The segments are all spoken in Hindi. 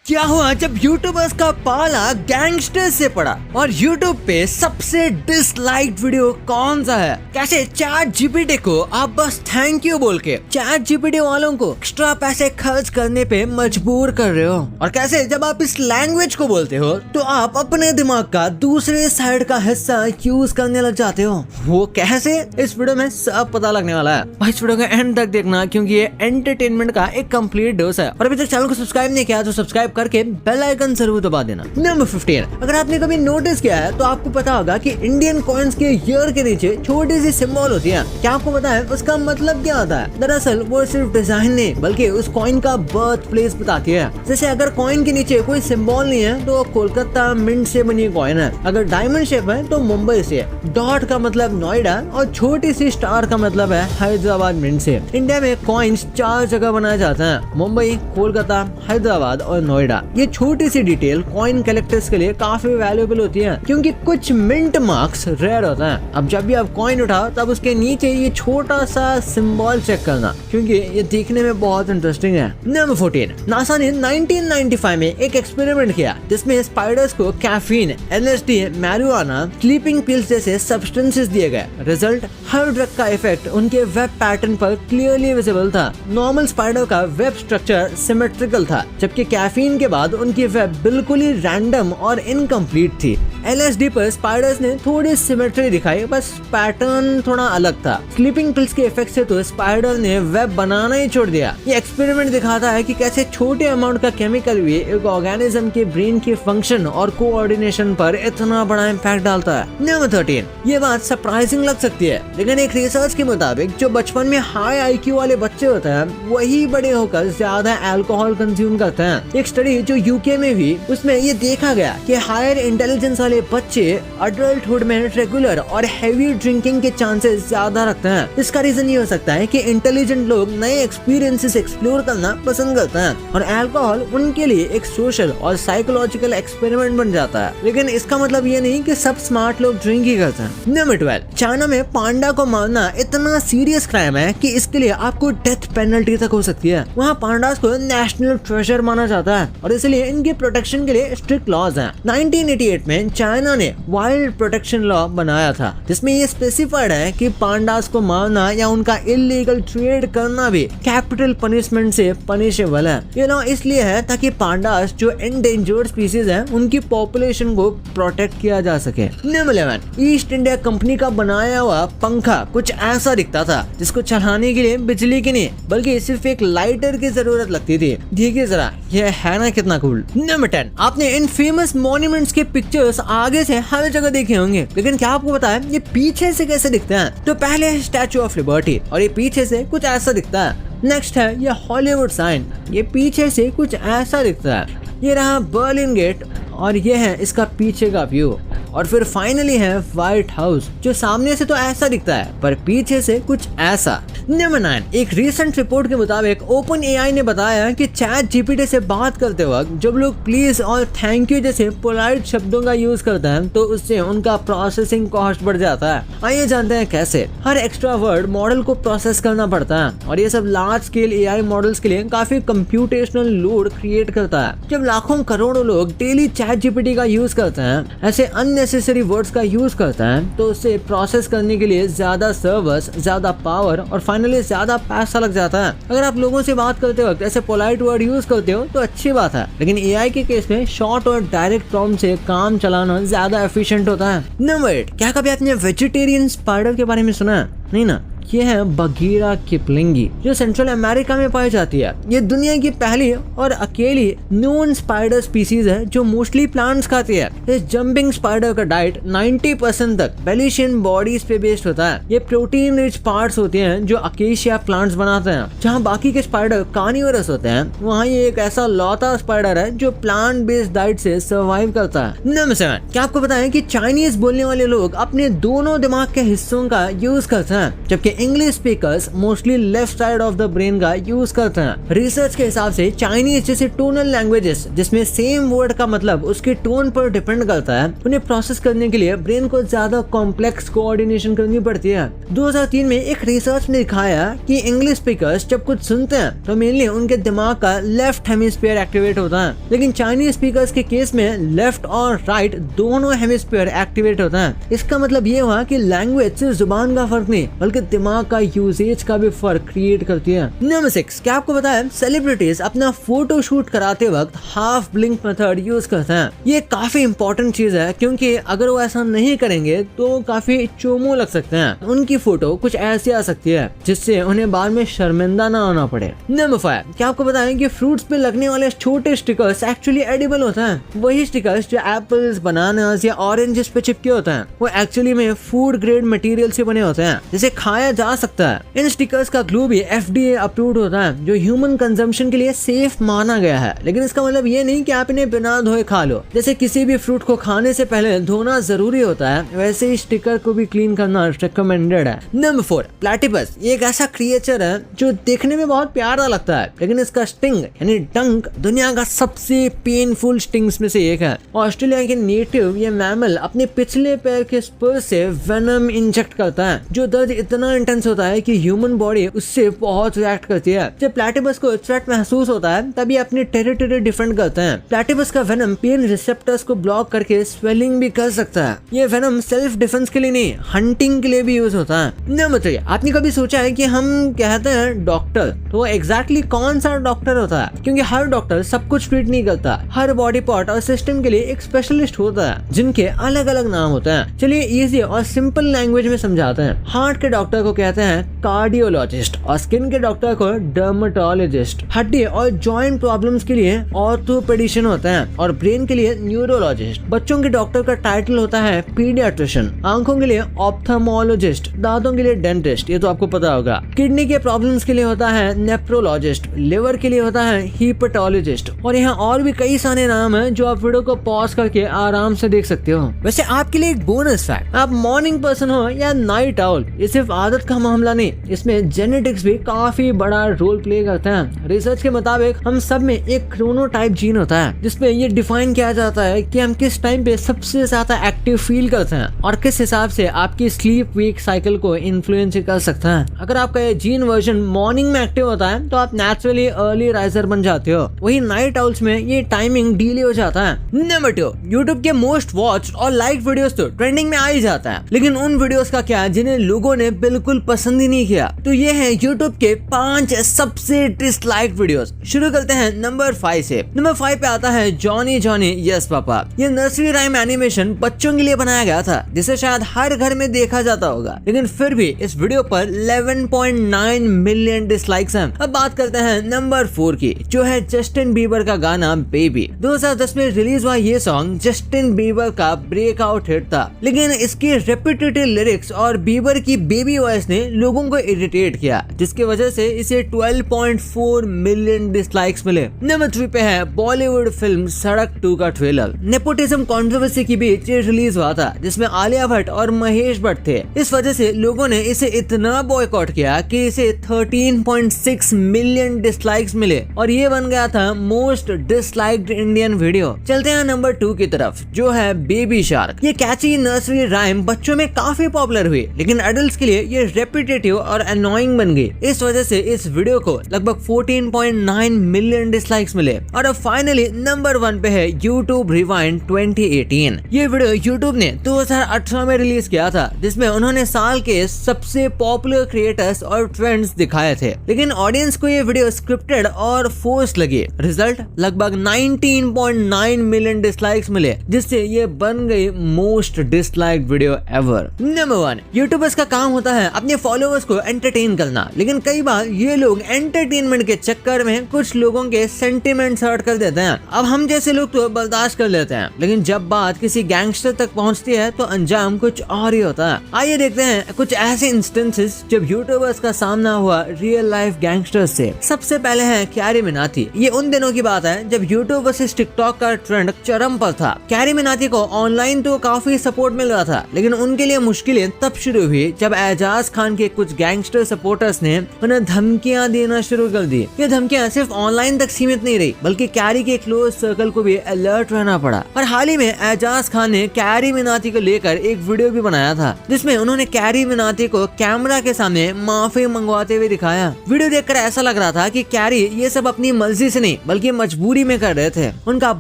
क्या हुआ जब यूट्यूबर्स का पाला गैंगस्टर्स से पड़ा और यूट्यूब पे सबसे डिसलाइक्ड वीडियो कौन सा है? कैसे चैट जीपीटी को आप बस थैंक यू बोल के चैट जीपीटी वालों को एक्स्ट्रा पैसे खर्च करने पे मजबूर कर रहे हो, और कैसे जब आप इस लैंग्वेज को बोलते हो तो आप अपने दिमाग का दूसरे साइड का हिस्सा यूज करने लग जाते हो। वो कैसे, इस वीडियो में सब पता लगने वाला है। भाई इस वीडियो का एंड तक देखना क्योंकि ये एंटरटेनमेंट का एक कंप्लीट डोज है। और अभी तक चैनल को सब्सक्राइब नहीं किया तो सब्सक्राइब करके बेल आइकन जरूर दबा देना। नंबर 15, अगर आपने कभी नोटिस किया है तो आपको पता होगा कि इंडियन कॉइन्स के ईयर के नीचे छोटी सी सिंबल होती है। क्या आपको पता है उसका मतलब क्या होता है? दरअसल वो सिर्फ डिजाइन नहीं बल्कि उस कॉइन का बर्थ प्लेस बताती है। जैसे अगर कॉइन के नीचे कोई सिंबल नहीं है तो वो कोलकाता मिंट से बनी कॉइन है। अगर डायमंड शेप है तो मुंबई से, डॉट का मतलब नोएडा और छोटी सी स्टार का मतलब है हैदराबाद मिंट से। इंडिया में कॉइन्स 4 जगह बनाए जाते हैं, मुंबई, कोलकाता, हैदराबाद और नोएडा। ये छोटी सी डिटेल कॉइन कलेक्टर्स के लिए काफी वैल्यूएबल होती है क्योंकि कुछ मिंट मार्क्स रेयर होता है। अब जब भी आप कॉइन उठाओ तब उसके नीचे ये छोटा सा सिंबल चेक करना क्योंकि ये देखने में बहुत इंटरेस्टिंग है। नंबर 14, नासा ने 1995 में एक एक्सपेरिमेंट किया जिसमें स्पाइडर्स को caffeine, LSD, marijuana, sleeping pills जैसे सब्सटेंसेस दिए गए। रिजल्ट, हर ड्रग का इफेक्ट उनके वेब पैटर्न पर क्लियरली विजिबल था। नॉर्मल स्पाइडर का वेब स्ट्रक्चर सिमेट्रिकल था जबकि कैफीन के बाद उनकी वेब बिल्कुल ही रैंडम और इनकम्प्लीट थी। LSD पर स्पाइडर्स ने थोड़ी सिमेट्री दिखाई, बस पैटर्न थोड़ा अलग था। स्लीपिंग पिल्स के इफेक्ट से तो स्पाइडर ने वेब बनाना ही छोड़ दिया। ये एक्सपेरिमेंट दिखाता है कि कैसे छोटे अमाउंट का केमिकल भी एक ऑर्गेनिज्म के ब्रेन के फंक्शन और कोऑर्डिनेशन पर इतना बड़ा इम्पैक्ट डालता है। नंबर 13, ये बात सरप्राइजिंग लग सकती है लेकिन एक रिसर्च के मुताबिक जो बचपन में हाई IQ वाले बच्चे होते हैं वही बड़े होकर ज्यादा अल्कोहल कंज्यूम करते हैं। एक स्टडी जो UK में हुई उसमें ये देखा गया कि हायर इंटेलिजेंस वाले बच्चे अडल्टहुड में रेगुलर और हेवी ड्रिंकिंग के चांसेस ज्यादा रखते हैं। इसका रीजन ये हो सकता है कि इंटेलिजेंट लोग नए एक्सपीरियंसेस एक्सप्लोर करना पसंद करते हैं और अल्कोहल उनके लिए एक सोशल और साइकोलॉजिकल एक्सपेरिमेंट बन जाता है। लेकिन इसका मतलब ये नहीं कि सब स्मार्ट लोग ड्रिंक ही करते हैं। नंबर 12, चाइना में पांडा को मारना इतना सीरियस क्राइम है कि इसके लिए आपको डेथ पेनल्टी तक हो सकती है। वहाँ पांडास को नेशनल ट्रेजर माना जाता है और इसलिए इनके प्रोटेक्शन के लिए स्ट्रिक्ट लॉज हैं। 1988 में चाइना ने वाइल्ड प्रोटेक्शन लॉ बनाया था जिसमें ये स्पेसिफाइड है कि पांडास को मारना या उनका इलीगल ट्रेड करना भी कैपिटल पनिशमेंट से पनिशेबल है। ये लॉ इसलिए है ताकि पांडास जो एंडेंजर्ड स्पीसीज है उनकी पॉपुलेशन को प्रोटेक्ट किया जा सके। नंबर 11, ईस्ट इंडिया कंपनी का बनाया हुआ पंखा कुछ ऐसा दिखता था जिसको चलाने के लिए बिजली की नहीं बल्कि सिर्फ एक लाइटर की जरूरत लगती थी। देखिए जरा, ये है ना कितना कूल। नंबर 10, आपने इन फेमस मॉन्यूमेंट्स के पिक्चर्स आगे से हर जगह देखे होंगे लेकिन क्या आपको पता है ये पीछे से कैसे दिखते हैं? तो पहले है स्टैचू ऑफ लिबर्टी और ये पीछे से कुछ ऐसा दिखता है। नेक्स्ट है ये हॉलीवुड साइन, ये पीछे से कुछ ऐसा दिखता है। ये रहा बर्लिन गेट और ये है इसका पीछे का व्यू। और फिर फाइनली है व्हाइट हाउस जो सामने से तो ऐसा दिखता है पर पीछे से कुछ ऐसा। नंबर 9, एक रिसेंट रिपोर्ट के मुताबिक ओपन AI ने बताया कि चैट जीपीटी से बात करते वक्त जब लोग प्लीज और थैंक यू जैसे पोलाइट शब्दों का यूज करते हैं तो उससे उनका प्रोसेसिंग कॉस्ट बढ़ जाता है। आइए जानते हैं कैसे। हर एक्स्ट्रा वर्ड मॉडल को प्रोसेस करना पड़ता है और ये सब लार्ज स्केल AI मॉडल्स के लिए काफी कंप्यूटेशनल लोड क्रिएट करता है। जब लाखों करोड़ों लोग डेली चैट जीपीटी का यूज करते हैं, ऐसे अननेसेसरी वर्ड्स का यूज करते हैं तो उसे प्रोसेस करने के लिए ज्यादा सर्वर्स, ज्यादा पावर और फाइनली ज्यादा पैसा लग जाता है। अगर आप लोगों से बात करते वक्त ऐसे पोलाइट वर्ड यूज करते हो तो अच्छी बात है लेकिन AI के केस में शॉर्ट और डायरेक्ट प्रॉम्प्ट से काम चलाना ज्यादा एफिशिएंट होता है। नंबर 8, क्या कभी आपने वेजिटेरियन स्पाइडर के बारे में सुना है? नहीं ना? ये है बगीरा किपलिंगी जो सेंट्रल अमेरिका में पाई जाती है। ये दुनिया की पहली और अकेली नोन स्पाइडर स्पीसीज है जो मोस्टली प्लांट्स खाती है। इस जंपिंग स्पाइडर का डाइट 90% तक बेलिशियन बॉडीज पे बेस्ड होता है। ये प्रोटीन रिच पार्ट्स होते हैं जो अकेशिया प्लांट्स बनाते हैं। जहाँ बाकी के स्पाइडर कार्निवोरस होते हैं वहाँ ये एक ऐसा लौता स्पाइडर है जो प्लांट बेस्ड डाइट से सर्वाइव करता है। नंबर 7, क्या आपको पता है कि चाइनीज बोलने वाले लोग अपने दोनों दिमाग के हिस्सों का यूज करते हैं जबकि English speakers mostly left side of the brain का यूज करते हैं। रिसर्च के हिसाब से चाइनीज जैसे टोनल लैंग्वेजेस जिसमें सेम वर्ड का मतलब उसके टोन पर डिपेंड करता है, उन्हें प्रोसेस करने के लिए ब्रेन को ज्यादा कॉम्प्लेक्स कोऑर्डिनेशन करनी पड़ती है। 2003 में एक रिसर्च ने दिखाया कि इंग्लिश स्पीकर्स जब कुछ सुनते हैं तो मेनली उनके दिमाग का लेफ्ट हेमिस्फीयर एक्टिवेट होता है, लेकिन चाइनीज स्पीकर्स के केस में लेफ्ट और राइट दोनों हेमिस्फीयर एक्टिवेट होता है। इसका मतलब ये हुआ कि लैंग्वेज सिर्फ जुबान का फर्क नहीं बल्कि दिमाग का यूसेज का भी फर्क क्रिएट करती है। नंबर 6, क्या आपको पता है सेलिब्रिटीज अपना फोटो शूट कराते वक्त हाफ ब्लिंक मेथड यूज करते हैं। ये काफी इंपॉर्टेंट चीज है क्योंकि अगर वो ऐसा नहीं करेंगे तो काफी चोमो लग सकते हैं। उनकी फोटो कुछ ऐसी आ सकती है जिससे उन्हें बाद में शर्मिंदा ना होना पड़े। नंबर 5, क्या आपको पता है कि फ्रूट्स पे लगने वाले छोटे स्टिकर्स एक्चुअली एडिबल होते हैं। वही स्टिकर्स जो एप्पल्स, बनानास या ऑरेंजेस पे चिपके होते हैं वो एक्चुअली में फूड ग्रेड मटेरियल से बने होते हैं जिसे खाया जा सकता है। इन स्टिकर्स का ग्लू भी FDA अप्रूव्ड होता है जो ह्यूमन कंजम्पशन के लिए सेफ माना गया है, लेकिन इसका मतलब ये नहीं कि आप इन्हें बिना धोए खा लो। जैसे किसी भी फ्रूट को खाने से पहले धोना जरूरी होता है, वैसे ही स्टिकर को भी क्लीन करना रिकमेंडेड है। नंबर 4, प्लैटिपस ये एक ऐसा क्रिएचर है जो देखने में बहुत प्यारा लगता है, लेकिन इसका स्टिंग यानी डंक दुनिया का सबसे पेनफुल स्टिंग्स में से एक है। ऑस्ट्रेलिया के नेटिव ये मैमल अपने पिछले पैर के स्पर से वेनम इंजेक्ट करता है, जो दर्द इतना इंटेंस होता है कि ह्यूमन बॉडी उससे बहुत रिएक्ट करती है। जब प्लैटिपस को थ्रेट महसूस होता है तभी अपनी टेरिटरी डिफेंड करते हैं। प्लैटिपस का वेनम पेन रिसेप्टर्स को ब्लॉक करके स्वेलिंग भी कर सकता है। ये वेनम सेल्फ डिफेंस के लिए नहीं, हंटिंग के लिए भी यूज होता है। नंबर 3, आपने कभी सोचा है कि हम कहते हैं डॉक्टर, तो एग्जैक्टली कौन सा डॉक्टर होता है? क्योंकि हर डॉक्टर सब कुछ ट्रीट नहीं करता। हर बॉडी पार्ट और सिस्टम के लिए एक स्पेशलिस्ट होता है जिनके अलग अलग नाम होते हैं। चलिए इजी और सिंपल लैंग्वेज में समझाते हैं। हार्ट के डॉक्टर को कहते हैं कार्डियोलॉजिस्ट और स्किन के डॉक्टर को डर्मेटोलॉजिस्ट। हड्डी और जॉइंट प्रॉब्लम्स के लिए ऑर्थोपेडिशियन होता है और ब्रेन के लिए न्यूरोलॉजिस्ट। बच्चों के डॉक्टर का टाइटल होता है पीडियाट्रिशियन। आंखों के लिए ऑप्थेमोलॉजिस्ट, दांतों के लिए डेंटिस्ट, ये तो आपको पता होगा। किडनी के प्रॉब्लम्स के लिए होता है नेफ्रोलॉजिस्ट, लिवर के लिए होता है हीपेटोलॉजिस्ट और यहाँ और भी कई सारे नाम हैं जो आप वीडियो को पॉज करके आराम से देख सकते हो। वैसे आपके लिए एक बोनस फैक्ट, आप मॉर्निंग पर्सन हो या नाइट आउल, ये सिर्फ आदत का मामला नहीं, इसमें जेनेटिक्स भी काफी बड़ा रोल प्ले करते हैं। रिसर्च के मुताबिक हम सब में एक क्रोनोटाइप जीन होता है जिसमें ये डिफाइन किया जाता है कि हम किस टाइम पे सबसे ज्यादा एक्टिव फील करते हैं और किस हिसाब से आपकी स्लीप वीक साइकिल को इन्फ्लुएंस कर सकता है। अगर आपका ये जीन वर्जन मॉर्निंग में एक्टिव होता है तो आप नेचुरली अर्ली राइजर बन जाते हो, वही नाइट आउल्स में ये टाइमिंग डिले हो जाता है। नंबर 2, यूट्यूब के मोस्ट वॉच्ड और लाइक वीडियोस तो ट्रेंडिंग में आ ही जाता है, लेकिन उन वीडियोस का क्या जिन्हें लोगों ने बिल्कुल पसंद ही नहीं किया। तो ये है यूट्यूब के 5 सबसे डिसलाइक वीडियोस। शुरू करते हैं नंबर 5 से। नंबर 5 पे आता है जॉनी जॉनी यस पापा। ये नर्सरी राइम एनिमेशन बच्चों के लिए बनाया गया था जिसे शायद हर घर में देखा जाता होगा, लेकिन फिर भी इस वीडियो पर 11.9 मिलियन डिसलाइक्स हैं। अब बात करते हैं नंबर 4 की, जो है जस्टिन बीबर का गाना बेबी। 2010 में रिलीज हुआ ये सॉन्ग जस्टिन बीबर का ब्रेकआउट हिट था, लेकिन इसकी रेपिटेटिव लिरिक्स और बीबर की बेबी वॉइस ने लोगों को इरिटेट किया, जिसकी वजह से इसे 12.4 मिलियन डिसलाइक्स मिले। नंबर 3 पे है बॉलीवुड फिल्म सड़क 2 का ट्रेलर। नेपोटिज्म कंट्रोवर्सी के बीच ये रिलीज हुआ था जिसमें आलिया भट्ट और महेश भट्ट थे। इस वजह से लोगों ने इसे इतना बॉयकॉट किया कि इसे 13.6 मिलियन डिसलाइक्स मिले और ये बन गया था मोस्ट डिसलाइक्ड इंडियन वीडियो। चलते हैं नंबर 2 की तरफ, जो है बेबी शार्क। ये कैची नर्सरी राइम बच्चों में काफी पॉपुलर हुई, लेकिन एडल्ट्स के लिए ये रेपिटेटिव और अनोइंग बन गई। इस वजह से इस वीडियो को लगभग 14.9 मिलियन डिसलाइक्स मिले। और अब फाइनली नंबर 1 पे है यूट्यूब रिवाइंड 2018। ये वीडियो यूट्यूब ने 2018 में रिलीज किया था, जिसमें उन्होंने साल के सबसे पॉपुलर क्रिएटर्स और ट्रेंड्स दिखाए थे, लेकिन ऑडियंस को ये वीडियो स्क्रिप्टेड और फोर्स लगी। रिजल्ट लगभग 19.9 मिलियन डिसलाइक्स मिले, जिससे ये बन गई most disliked video ever. Number 1, YouTubers का काम होता है अपने फॉलोअर्स को एंटरटेन करना, लेकिन कई बार ये लोग एंटरटेनमेंट के चक्कर में कुछ लोगों के सेंटिमेंट्स हर्ट कर देते हैं। अब हम जैसे लोग तो बर्दाश्त कर लेते हैं, लेकिन जब बात किसी गैंगस्टर तक पहुंचती है तो अंजाम कुछ और ही होता है। आइए देखते हैं कुछ ऐसे इंस्टेंसेस जब यूट्यूबर्स का सामना हुआ रियल लाइफ गैंगस्टर्स से। सबसे पहले है कैरी मिनाटी। ये उन दिनों की बात है जब यूट्यूब वर्सेस टिकटॉक का ट्रेंड चरम पर था। कैरी मिनाटी को ऑनलाइन तो काफी सपोर्ट मिल रहा था, लेकिन उनके लिए मुश्किलें तब शुरू हुई जब एजाज एजाज खान के कुछ गैंगस्टर सपोर्टर्स ने उन्हें धमकियां देना शुरू कर दी। ये धमकियां सिर्फ ऑनलाइन तक सीमित नहीं रही, बल्कि कैरी के क्लोज सर्कल को भी अलर्ट रहना पड़ा। और हाल ही में एजाज खान ने कैरी मिनाती को लेकर एक वीडियो भी बनाया था, जिसमें उन्होंने कैरी मिनाती को कैमरा के सामने माफी मंगवाते हुए दिखाया। वीडियो देखकर ऐसा लग रहा था कि कैरी ये सब अपनी मर्जी से नहीं बल्कि मजबूरी में कर रहे थे। उनका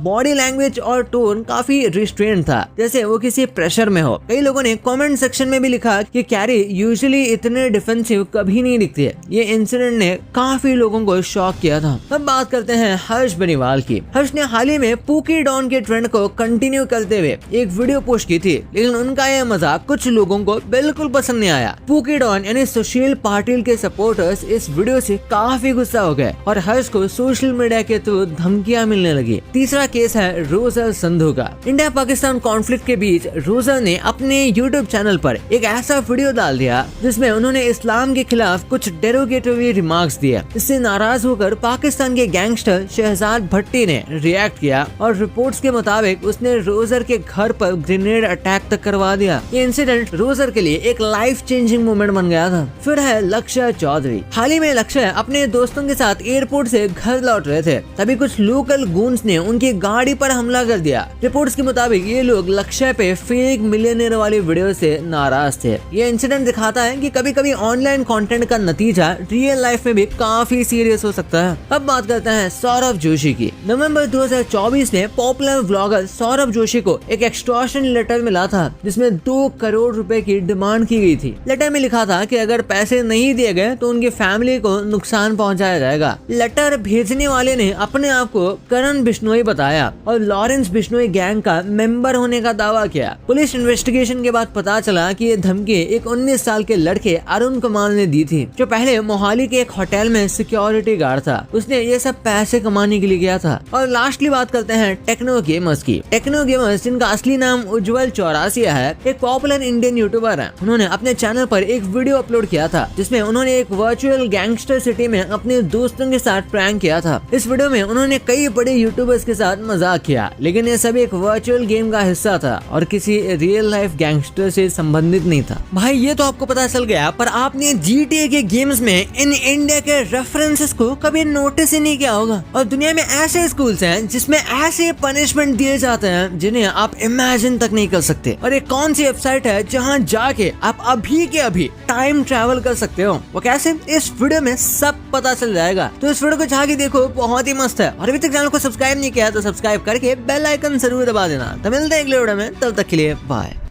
बॉडी लैंग्वेज और टोन काफी रिस्ट्रेंट था, जैसे वो किसी प्रेशर में हो। कई लोगों ने कमेंट सेक्शन में भी लिखा कि कैरी यूजुअली इतने डिफेंसिव कभी नहीं दिखती है। ये इंसिडेंट ने काफी लोगों को शॉक किया था। अब बात करते हैं हर्ष बेनीवाल की। हर्ष ने हाल ही में पूकी डॉन के ट्रेंड को कंटिन्यू करते हुए एक वीडियो पोस्ट की थी, लेकिन उनका यह मजाक कुछ लोगों को बिल्कुल पसंद नहीं आया। पूकी डॉन यानी सुशील पाटिल के सपोर्टर्स इस वीडियो से काफी गुस्सा हो गए और हर्ष को सोशल मीडिया के थ्रू धमकियां मिलने लगी। तीसरा केस है रोजर संधू का। इंडिया पाकिस्तान कॉन्फ्लिक्ट के बीच रोजर ने अपने यूट्यूब चैनल पर एक ऐसा वीडियो डाल दिया जिसमें उन्होंने इस्लाम के खिलाफ कुछ डेरोगेटरी रिमार्क्स दिए। इससे नाराज होकर पाकिस्तान के गैंगस्टर शहजाद भट्टी ने रिएक्ट किया और रिपोर्ट्स के मुताबिक उसने रोजर के घर पर ग्रेनेड अटैक तक करवा दिया। ये इंसिडेंट रोजर के लिए एक लाइफ चेंजिंग मोमेंट बन गया था। फिर है लक्ष्य चौधरी। हाल ही में लक्ष्य अपने दोस्तों के साथ एयरपोर्ट से घर लौट रहे थे, तभी कुछ लोकल गूंस ने उनकी गाड़ी पर हमला कर दिया। रिपोर्ट्स के मुताबिक ये लोग लक्ष्य पे फेक मिलियनेयर वाली वीडियो से नाराज थे। ये इंसिडेंट दिखाता है कि कभी कभी ऑनलाइन कंटेंट का नतीजा रियल लाइफ में भी काफी सीरियस हो सकता है। अब बात करते हैं सौरभ जोशी की। नवंबर 2024 में पॉपुलर व्लॉगर सौरभ जोशी को एक एक्सटॉर्शन लेटर मिला था, जिसमें 2 करोड़ रुपए की डिमांड की गई थी। लेटर में लिखा था कि अगर पैसे नहीं दिए गए तो उनकी फैमिली को नुकसान पहुंचाया जाएगा। लेटर भेजने वाले ने अपने आप को करण बिश्नोई बताया और लॉरेंस बिश्नोई गैंग का मेंबर होने का दावा किया। पुलिस इन्वेस्टिगेशन के बाद पता चला कि ये धमकी एक 19 साल के लड़के अरुण कुमार ने दी थी, जो पहले मोहाली के एक होटल में सिक्योरिटी गार्ड था। उसने ये सब पैसे कमाने के लिए किया था। और लास्टली बात करते हैं टेक्नो गेमर्स की। टेक्नो गेमर्स, जिनका असली नाम उज्जवल चौरासिया है, एक पॉपुलर इंडियन यूट्यूबर है। उन्होंने अपने चैनल पर एक वीडियो अपलोड किया था जिसमें उन्होंने एक वर्चुअल गैंगस्टर सिटी में अपने दोस्तों के साथ प्रैंक किया था। इस वीडियो में उन्होंने कई बड़े यूट्यूबर्स के साथ मजाक किया, लेकिन ये सब एक वर्चुअल गेम का हिस्सा था और किसी रियल लाइफ गैंगस्टर से संबंधित नहीं था। भाई ये तो आपको पता चल गया, पर आपने GTA के गेम्स में इन इंडिया के रेफरेंसेस को कभी नोटिस ही नहीं किया होगा। और दुनिया में ऐसे स्कूल्स हैं जिसमें ऐसे पनिशमेंट दिए जाते हैं जिन्हें आप इमेजिन तक नहीं कर सकते। और एक कौन सी वेबसाइट है जहां जाके आप अभी के अभी टाइम ट्रैवल कर सकते हो, वो कैसे, इस वीडियो में सब पता चल जाएगा। तो इस वीडियो को जाके देखो, बहुत ही मस्त है। और अभी तक चैनल को सब्सक्राइब नहीं किया तो सब्सक्राइब करके बेल आइकन जरूर दबा देना। तो मिलते हैं अगले वीडियो में, तब तक के लिए बाय।